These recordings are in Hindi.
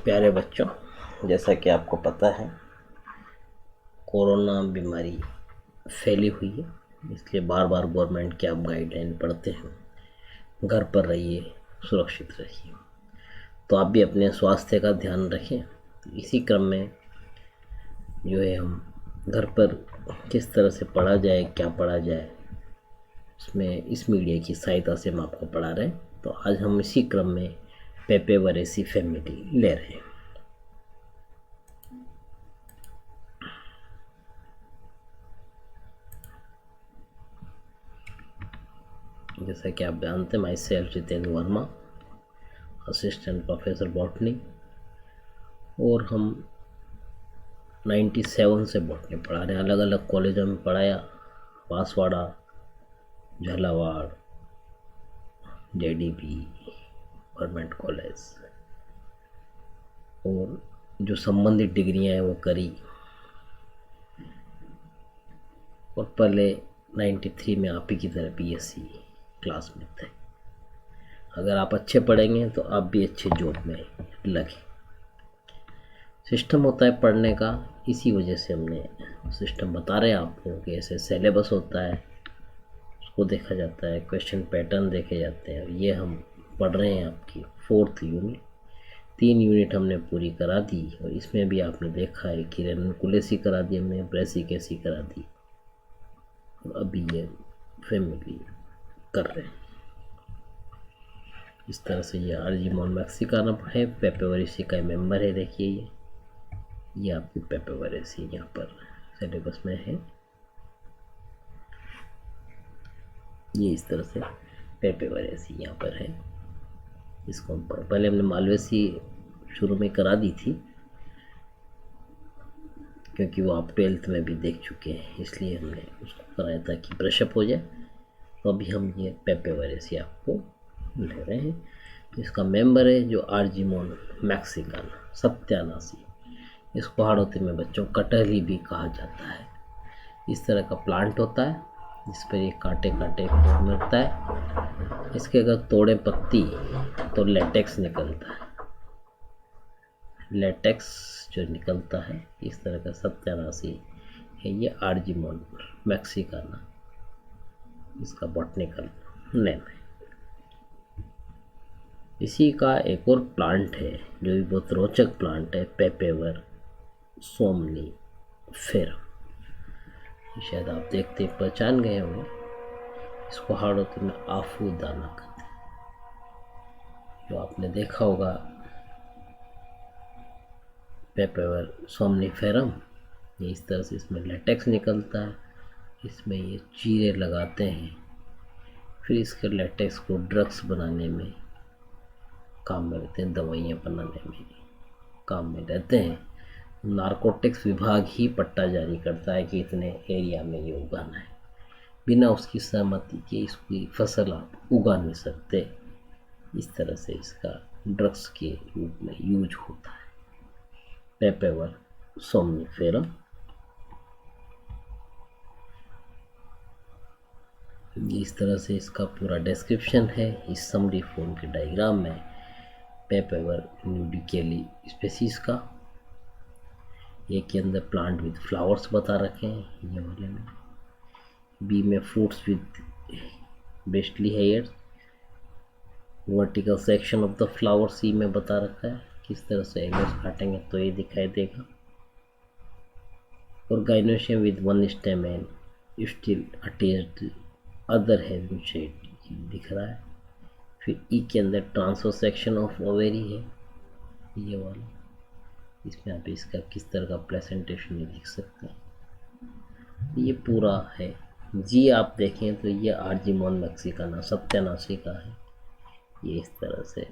प्यारे बच्चों, जैसा कि आपको पता है कोरोना बीमारी फैली हुई है, इसलिए बार बार गवर्नमेंट की आप गाइडलाइन पढ़ते हैं, घर पर रहिए, सुरक्षित रहिए। तो आप भी अपने स्वास्थ्य का ध्यान रखें। तो इसी क्रम में जो है हम घर पर किस तरह से पढ़ा जाए, क्या पढ़ा जाए, इसमें इस मीडिया की सहायता से हम आपको पढ़ा रहे हैं। तो आज हम इसी क्रम में पेपे वरेसी फैमिली ले रहे हैं। जैसा कि आप जानते हैं, my self Jitendra Verma, assistant professor botany, और हम 97 से बॉटनी पढ़ा रहे हैं। अलग अलग कॉलेजों में पढ़ाया, Banswara, Jhalawar, JDP, government college, और जो संबंधित डिग्रियां हैं वो करी। और पहले 93 में आप ही की तरह BSc क्लास में थे। अगर आप अच्छे पढ़ेंगे तो आप भी अच्छे जॉब में लगे। सिस्टम होता है पढ़ने का, इसी वजह से हमने सिस्टम बता रहे हैं आपको कि ऐसे सिलेबस होता है, उसको देखा जाता है, क्वेश्चन पैटर्न देखे जाते हैं। ये हम पढ़ रहे हैं आपकी 4th यूनिट। 3 यूनिट हमने पूरी करा दी, और इसमें भी आपने देखा है कि रेनुकुलेसी करा दी हमने, ब्रेसिकेसी करा दी, और अभी ये फैमिली कर रहे हैं। इस तरह से ये RG मोन मैक्सिकाना है, पेपे वरेसी का मेंबर है। देखिए ये आपकी पेपे वरेसी यहाँ पर सिलेबस में है। ये इस तरह से पेपे वरेसी यहाँ पर है। इसको हम पहले हमने मालवेसी शुरू में करा दी थी, क्योंकि वो आप 12th में भी देख चुके हैं, इसलिए हमने उसको कराया ताकि ब्रशअप हो जाए। तो अभी हम ये पेपे वरेसी आपको ले रहे हैं। इसका मेंबर है जो RG मोन मैक्सिकाना, सत्यानाशी। इसको हाड़ौती में बच्चों कटहली भी कहा जाता है। इस तरह का प्लांट होता है जिस पर ये कांटे कांटे फूल मिलता है। इसके अगर तोड़े पत्ती तो लेटेक्स निकलता है। लेटेक्स जो निकलता है, इस तरह का सत्यानाशी है ये RG मोन मैक्सिकाना, इसका बॉटनिकल नेम है। इसी का एक और प्लांट है जो भी बहुत रोचक प्लांट है, पेपेवर सोमनीफेरम। शायद आप देखते पहचान गए होंगे। इसको हाड़ौती में आफू दाना कहते हैं। जो आपने देखा होगा पेपेवर सोमनीफेरम, ये इस तरह से इसमें लेटेक्स निकलता है। इसमें ये चीरे लगाते हैं, फिर इसके लेटेक्स को ड्रग्स बनाने में काम में रहते हैं, दवाइयाँ बनाने में काम में रहते हैं। नारकोटिक्स विभाग ही पट्टा जारी करता है कि इतने एरिया में ये उगाना है। बिना उसकी सहमति के इसकी फसल आप उगा नहीं सकते। इस तरह से इसका ड्रग्स के रूप में यूज होता है, पेपेवर सोमनीफेरम। इस तरह से इसका पूरा डिस्क्रिप्शन है इस समरी फॉर्म के डायग्राम में। पेपेवर न्यूडिकेली स्पेसीज का ए के अंदर प्लांट विद फ्लावर्स बता रखे हैं, ये वाले में। बी में fruits with bristly hairs, vertical section of the flower. C में बता रखा है किस तरह से एंगल्स काटेंगे तो ये दिखाई देगा। और gynoecium with one stem and still attached other having shed दिख रहा है। फिर ई के अंदर ट्रांसफर सेक्शन ऑफ ओवेरी है, ये वाला। इसमें आप इसका किस तरह का प्रेजेंटेशन देख सकते हैं। ये पूरा है। जी आप देखें तो ये RG मोन मैक्सिकाना सत्यानाशी का है। ये इस तरह से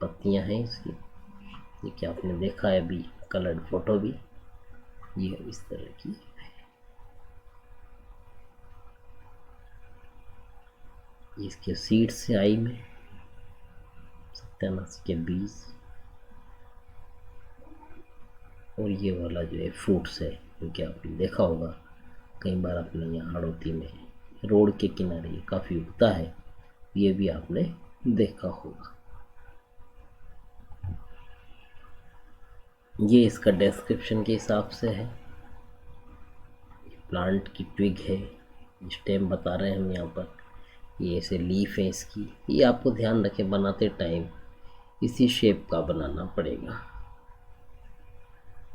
पत्तियां हैं इसकी, ये क्या आपने देखा है अभी कलर्ड फोटो भी, ये इस तरह की है। इसके सीड्स से आई में सत्यानाशी के बीज, और ये वाला जो है फ्रूट्स है, क्योंकि आपने देखा होगा कई बार अपने यहाँ हाड़ौती में रोड के किनारे ये काफ़ी उगता है, ये भी आपने देखा होगा। ये इसका डिस्क्रिप्शन के हिसाब से है। प्लांट की ट्विग है, स्टेम बता रहे हैं हम यहाँ पर, ये ऐसे लीफ है इसकी। ये आपको ध्यान रखें बनाते टाइम इसी शेप का बनाना पड़ेगा।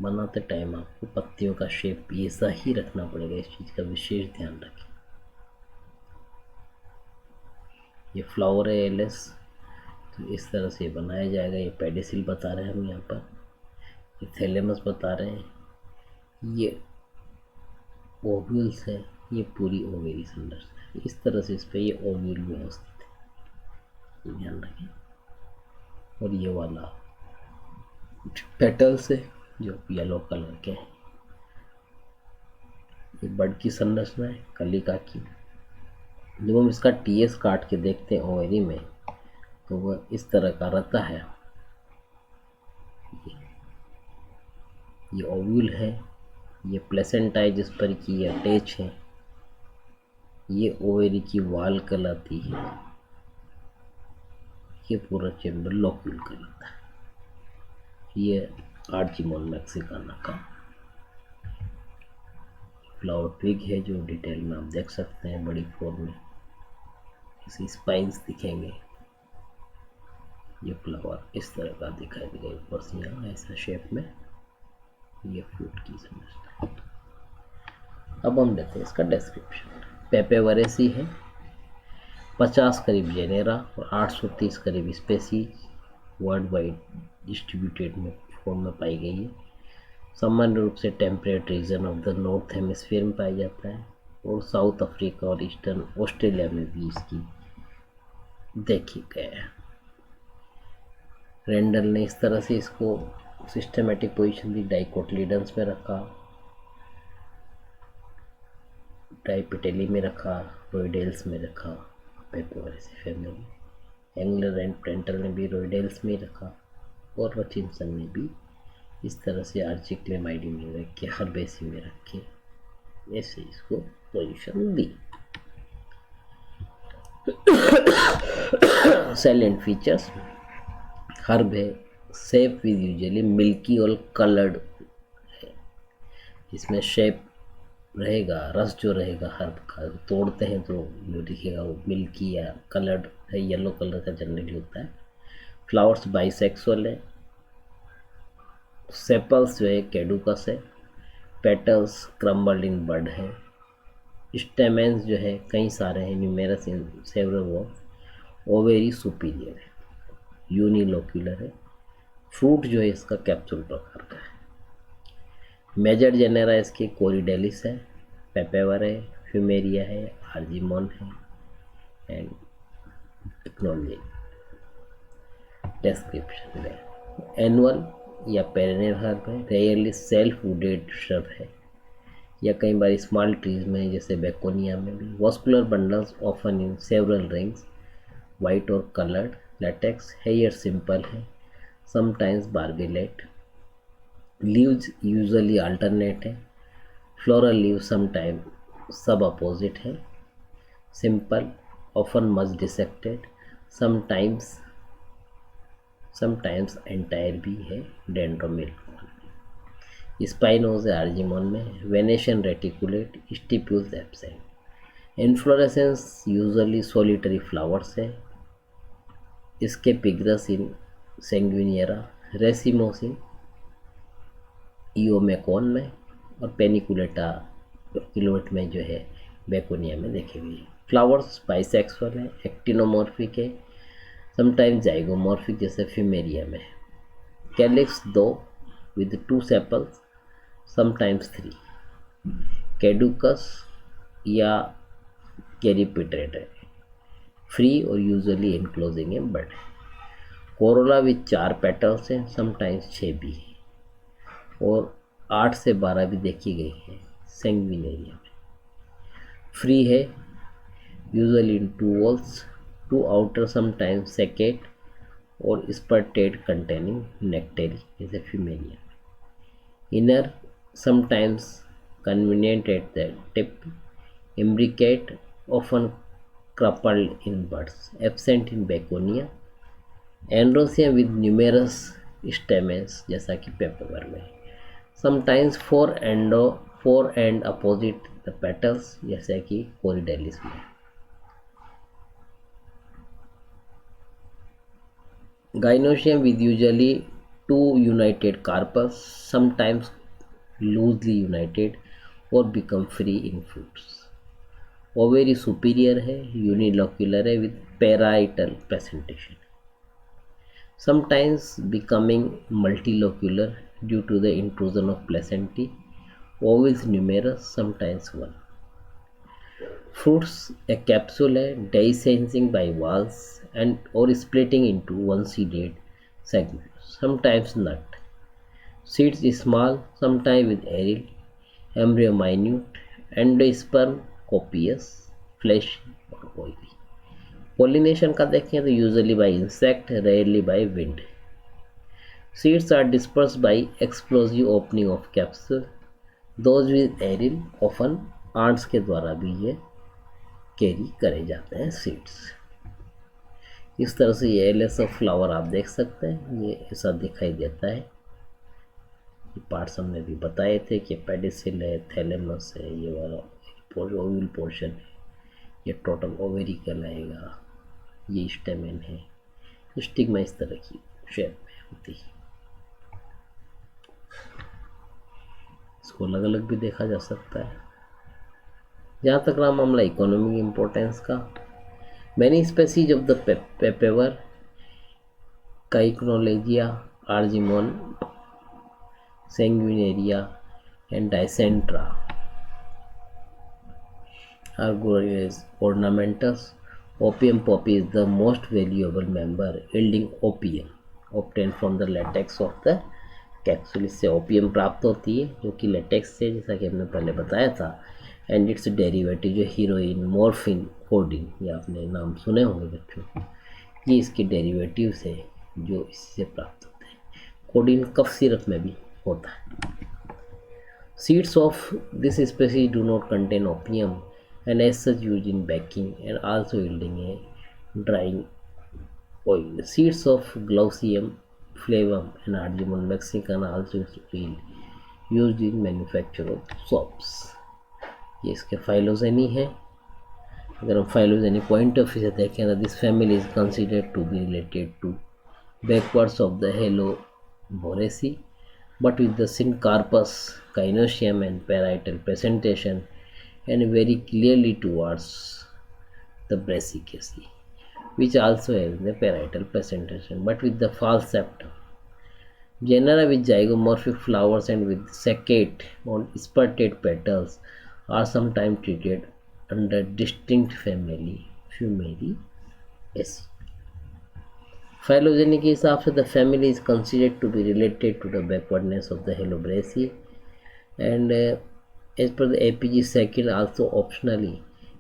बनाते टाइम आपको पत्तियों का शेप ऐसा ही रखना पड़ेगा, इस चीज़ का विशेष ध्यान रखें। ये फ्लावर है एलएस, तो इस तरह से बनाया जाएगा। ये पेडिसिल बता रहे हैं हम यहाँ पर, ये थैलेमस बता रहे हैं, ये ओव्यूल्स है, ये पूरी ओवेरी संरचना है। इस तरह से इस पर ये ओव्यूल व्यवस्थित है, ध्यान रखें। और ये वाला पेटल्स है जो येलो कलर के हैं, ये बड की संरचना है, कलिका की। जब हम इसका टीएस काट के देखते हैं ओवेरी में, तो वह इस तरह का रहता है। ये ओव्यूल है, ये प्लेसेंटा है जिस पर कि ये अटैच है, ये ओवेरी की वाल कहलाती है, ये पूरा चेम्बर लोक्यूल कहलाता है। ये आर्चिमोन मैक्सिकाना का फ्लावर ट्विग है जो डिटेल में आप देख सकते हैं बड़ी फॉर्म में, इसे स्पाइंस दिखेंगे। ये फ्लावर इस तरह का दिखाई देगा ऊपर से यहाँ ऐसा शेप में, ये फ्रूट की समझता। अब हम देखते हैं इसका डिस्क्रिप्शन। पेपेवरेसी है, 50 करीब जेनेरा और 830 करीब स्पेसीज वर्ल्ड वाइड डिस्ट्रीब्यूटेड में फॉर्म में पाई गई है। सामान्य रूप से temperate region of the north hemisphere में पाया जाता है और साउथ अफ्रीका और ईस्टर्न ऑस्ट्रेलिया में भी इसकी देखी गए है। रेंडल ने इस तरह से इसको सिस्टमेटिक पोजीशन दी, डाइकोटिलीडन्स में रखा, डाइपेटेली में रखा, रोइडेल्स में रखा, Papaveraceae family. Angler and Prantl ने भी रोइडेल्स में रखा और रचिनसन ने भी इस तरह से आर्चिक्लेमाइडी में रख के हर्बेसी में रख के ऐसे इसको पोजीशन दी। साइलेंट फीचर्स, हर्ब है, शेप विद यूजुअली मिल्की और कलर्ड है, इसमें शेप रहेगा, रस जो रहेगा हर्ब का, तोड़ते हैं तो जो दिखेगा वो मिल्की या कलर्ड है, येलो कलर का जनरली होता है। फ्लावर्स बाइसेक्सुअल है, सेपल्स जो है कैडुकस है, पेटल्स क्रम्बल्ड इन बड है, स्टेमेंस जो है कई सारे हैं, numerous in several walls, ovary superior है, यूनिलोक्यूलर है, फ्रूट जो है इसका कैप्सूल प्रकार का है। मेजर जेनेरा इसके कोरिडेलिस है, पेपेवर है, फ्यूमेरिया है, आर्जिमोन है एंड टेक्नोलॉजी। डिस्क्रिप्शन है, एनुअल या पेरेनियल हर्ब है, रेयरली सेल्फ वुडेड श्रब है या कई बार स्मॉल ट्रीज में जैसे बेकोनिया में भी। Vascular bundles often in several rings, white और कलर्ड, लेटेक्स, हेयर सिंपल है, समटाइम्स बार्बेलेट, लीव्स यूजुअली अल्टरनेट है, फ्लोरल लीव समटाइम सब अपोजिट है, simple, often much dissected, sometimes entire भी है, डेंड्रोमिल। स्पाइनोज है आर्जिमोन में, Venetian reticulate, stipules absent. Inflorescence usually solitary flowers है, इसके पिग्रस इन सेंगुइनियरा, रेसिमोस इन इयोमेकॉन में और पेनिकुलेटा किलोट में जो है बेकोनिया में देखे गए। फ्लावर्स बाइसेक्सुअल है, एक्टिनोमॉर्फिक है, समटाइम्स जाइगोमॉर्फिक जैसे फ्यूमेरिया में। Calyx 2 with 2 sepals, sometimes 3, caducous या कैरिपिटेड है, फ्री और usually enclosing a bud. Corolla with 4 petals हैं, समटाइम्स 6 भी है और 8 से 12 भी देखी गई है सेंगविनेरिया में। फ्री है, usually in 2 whorls, 2 outer, sometimes saccate और स्पर्टेड कंटेनिंग नेक्टेरी जैसे fumaria. Inner sometimes connivent at the tip, imbricate often coupled in buds, absent in begonia. Androsia with numerous stamens जैसा कि पेपर में। Sometimes four and opposite the petals जैसे कि कोरिडेलिस में। Gynoecium with usually two united carpels, sometimes loosely united or become free in fruits. Ovary superior है, यूनिलोक्यूलर है with parietal presentation, sometimes becoming multilocular due to the intrusion of placentae, ovaries numerous, sometimes one. Fruits a capsule है, dehiscing by walls and or splitting into one-seeded segments, sometimes nut. Seeds small, sometimes with aril, embryo minute, endosperm copious, fleshy or oily. Pollination का देखें तो usually by insect, rarely by wind. Seeds are dispersed by explosive opening of capsule. Those with aril often ants के द्वारा भी ये कैरी करे जाते हैं सीड्स। इस तरह से ये एलेस ऑफ फ्लावर आप देख सकते हैं, ये ऐसा दिखाई देता है। ये पार्ट्स हमने भी बताए थे कि पेडिसिल है, थैलेमस है, ये वाला ओवल पोर्शन है, ये टोटल ओवेरी कहलाएगा, ये स्टेमेन है, स्टिग्मा इस तरह की शेप में होती है। इसको अलग अलग भी देखा जा सकता है। जहाँ तक रहा मामला इकोनॉमिक इम्पोर्टेंस का, many species of the papaver, काइक्नोलेजिया, argemone, sanguinaria and dicentra are grown as ornamentals. Opium poppy is the most valuable member, yielding opium obtained from the latex of the capsule. इससे ओपियम प्राप्त होती है जो कि लेटेक्स से, जैसा कि हमने पहले बताया था, एंड इट्स डेरिवेटिव जो हीरोइन, मॉर्फिन, कोडीन, ये आपने नाम सुने होंगे बच्चों, ये इसके डेरिवेटिव से जो इससे प्राप्त होते हैं। कोडीन कफ सिरप में भी होता है। Seeds of this species do not contain opium and as such used in baking and also yielding a drying oil. Seeds of Glaucium flavum and Argemon mexicana also used in manufacture of soaps. ये इसके फाइलोजेनी है। अगर हम फाइलोजेनी पॉइंट ऑफ व्यू से देखें तो this family is considered to be related to backwards of the helleboraceae, but with the syncarpus, gynoecium and parietal presentation and very clearly towards the brassicaceae, which also have the parietal presentation but with the false septum. Genera with zygomorphic flowers and with saccate or spurted petals are sometimes treated under distinct family Fumariaceae. Phylogeny के हिसाब से the family is considered to be related to the backwardness of the Heliobraceae and as per the APG second also optionally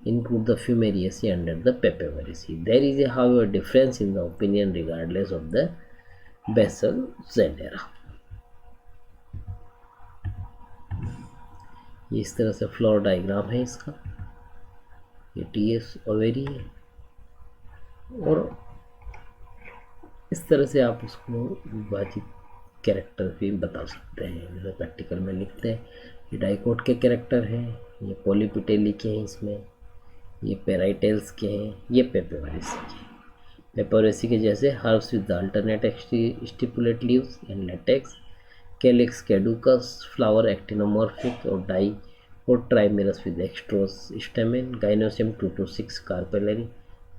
include the Fumariaceae under the Papaveraceae. There is a however difference in the opinion regardless of the basal genera. इस तरह से फ्लोर डायग्राम है इसका, ये टीएस ओवेरी है और इस तरह से आप उसको विभाजित कैरेक्टर भी बता सकते हैं। जैसे प्रैक्टिकल में लिखते हैं, ये डाइकोट के कैरेक्टर हैं, ये पॉलीपिटेली के हैं, इसमें ये पेराइटेल्स के हैं, ये पेपेवरेसी के हैं। पेपेवरेसी के जैसे herbs with alternate stipulate leaves and latex, calyx caducous, flower actinomorphic और डाई और trimerous with extrorse stamen, gynoecium 2 to 6 carpellary,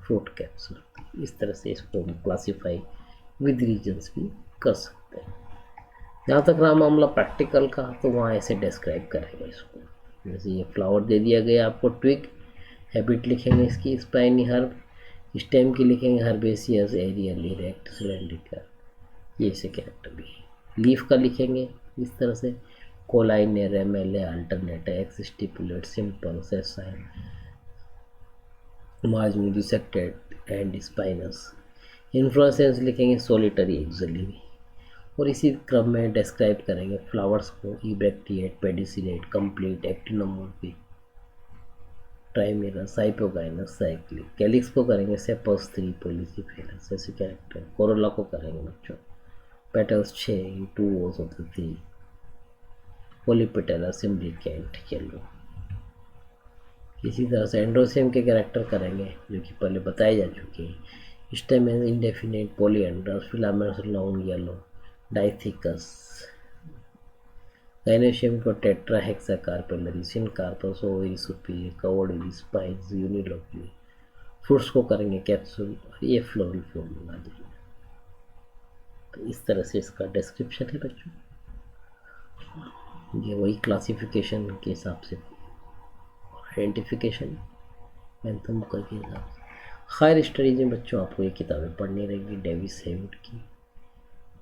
fruit capsule. इस तरह से इसको हम क्लासीफाई विद रीजन्स भी कर सकते हैं। जहाँ तक रहा मामला प्रैक्टिकल का, तो वहाँ ऐसे डिस्क्राइब करेंगे इसको। जैसे ये फ्लावर दे दिया गया आपको, ट्विग, हैबिट लिखेंगे इसकी, स्पाइनी हर्ब, स्टेम की लिखेंगे हर्बेसियस, एरियल, इरेक्ट, सिलेंड्रिकल, ये ऐसे कैरेक्टर भी है। लीफ का लिखेंगे इस तरह से, cauline, ramal, alternate, exstipulate, simple, sessile, margin, dissected and spinous. Inflorescence लिखेंगे सोलिटरी, एक्सिलरी, और इसी क्रम में डिस्क्राइब करेंगे फ्लावर्स को, ebracteate, pedicellate, complete, actinomorphic, trimerous, hypogynous, cyclic. Calyx को करेंगे सेपस 3, पॉलीसिफेरस, ऐसे कैरेक्टर। कोरोला को करेंगे बच्चों petals 6 2 whorls of the 3 polypetal imbricate yellow. इसी तरह से एंड्रोसियम के कैरेक्टर करेंगे जो कि पहले बताए जा चुके हैं। Stem indefinite polyandrous filaments long yellow dithecous. Gynoecium को tetra hexacarpellary syncarpous ovary superior covered spikes unilocular. Fruits को करेंगे कैप्सूल और ये फ्लोरिफॉर्म बना देंगे। तो इस तरह से इसका डिस्क्रिप्शन है बच्चों, ये वही क्लासिफिकेशन के हिसाब से आइडेंटिफिकेशन मैंथमुकर के हिसाब से। हायर स्टडीज में बच्चों आपको ये किताबें पढ़नी रहेगी। डेविस हेविट की,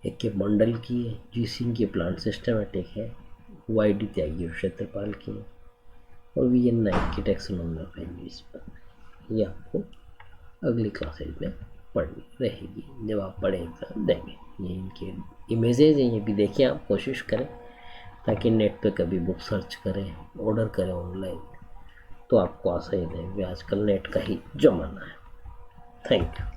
एक के मंडल की है, जी सिंह की प्लांट सिस्टमेटिक है, वाई.डी. त्यागी और क्षेत्रपाल की है, और वी.एन. नाइक की टैक्सोनॉमी ऑफ एनिमल्स पर। ये आपको अगली क्लासेज में पढ़नी रहेगी जब आप बड़े एग्ज़ाम देंगे। ये इनके इमेजेज हैं, ये भी देखिए आप, कोशिश करें ताकि नेट पे कभी बुक सर्च करें, ऑर्डर करें ऑनलाइन, तो आपको आसानी रहेगी। आजकल नेट का ही ज़माना है। Thank you.